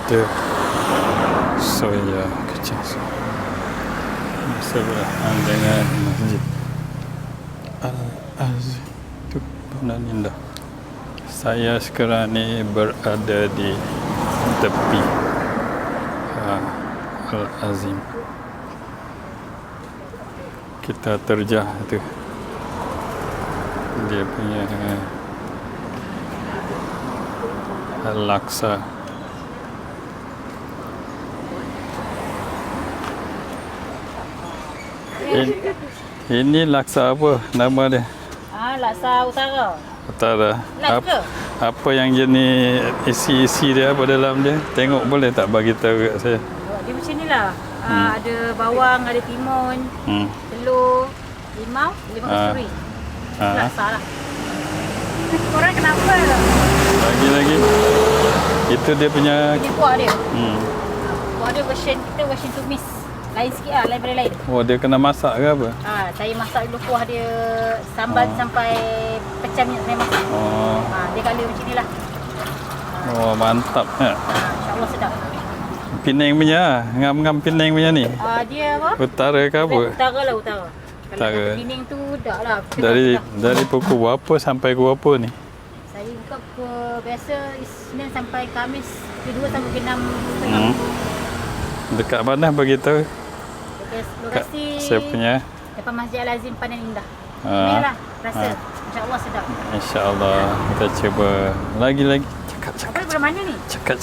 ada soya kecil bersebelahan dengan Masjid Al-Azim. Itu bangunan indah. Saya sekarang ni berada di tepi Al-Azim. Kita terjah tu dia punya Al-Aqsa. Ini laksa apa nama dia? Laksa utara. Utara. Live ke? Apa yang jenis isi dia apa dalam dia? Tengok boleh tak bagi tahu kat saya? Dia macam ni lah. Ada bawang, ada timun, telur, limau kasturi. Laksa lah. Korang kenapa? Lagi. Itu dia punya. Ini kuah dia. Kuah dia version kita version tumis. Lain sikit lah, lain daripada lain. Oh, dia kena masak ke apa? Saya masak dulu kuah dia sambal sampai pecah minyak saya masak. Dia color macam ni lah. Oh, mantap. InsyaAllah sedap. Penang punya, ngam-ngam Penang punya ni. Dia apa? Utara ke apa? Utara lah, utara. Utara. Kalau Penang tu dah lah. Dari pukul berapa sampai pukul berapa ni? Saya buka pukul biasa Isnin sampai Khamis, pukul 2 sampai pukul 6.30. Dekat mana bagi tahu? Lokasi saya punya depan Masjid Al-Azim Pandan Indah. Ah. Lah, rasa. InsyaAllah sedap. InsyaAllah kita cuba lagi. Cakap. Apa daripada mana ni? Cakap.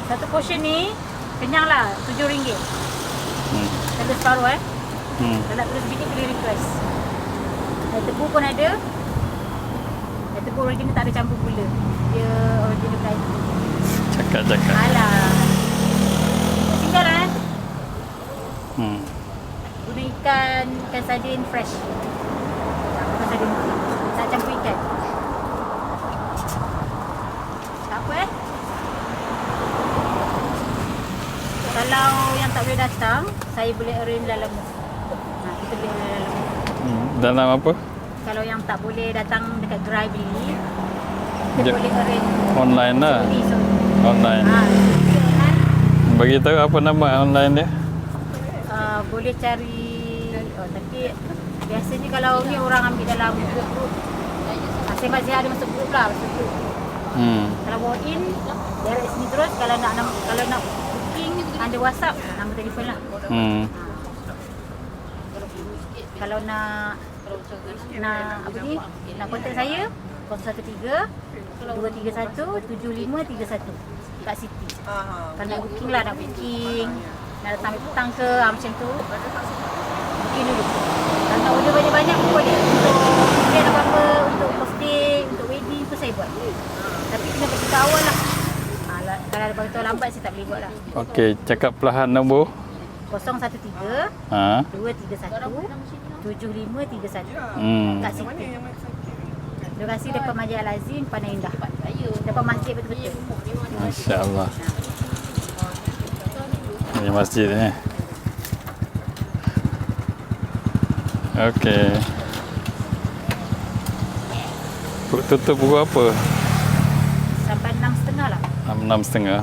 Satu portion ni kenyang lah, RM7. Ada separuh Kalau nak terus bini boleh request. Air tebu pun ada. Air tebu original tak ada campur gula. Dia original kain. Cakap. Alah. Tinggal lah guna ikan sardin fresh. Bukan sardin tak campur ikan. Tak apa Kalau yang tak boleh datang, saya boleh arrange dalam. Kita boleh arrange dalam. Dalam apa? Kalau yang tak boleh datang dekat gerai beli, kita Dia boleh arrange online lah. Online. Bagi tahu apa nama online dia? Boleh cari. Tapi biasanya kalau ni orang ambil dalam grup. Saya masih ada masuk grup lah. Kalau walk in, direct sini terus. Kalau nak booking, ada WhatsApp, nombor telefon lah. Kalau nak apa ni, nak kontak saya 013 231 7531 kat City. Kalau nak booking lah, nak datang petang ke macam tu, booking dulu. Kalau nak order banyak-banyak pun boleh. Untuk event apa-apa, untuk birthday, untuk wedding tu saya buat. Tapi kena beritahu awal lah. Kalau ada beritahu lambat saya tak boleh buat lah. Okey, cakap perlahan nombor. 013 231 7531 kat City. Lokasi depan Masjid Al-Azim Pandan Indah. Depan masjid betul-betul. Masya-Allah. Ini masjid ni. Okey. Tutup pukul apa? Sampai 6.30 lah. 6.30.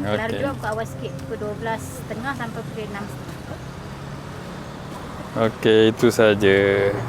Kalau Okey. jual buka awal sikit, pukul 12.30 sampai pukul 6.30. Okey, itu saja.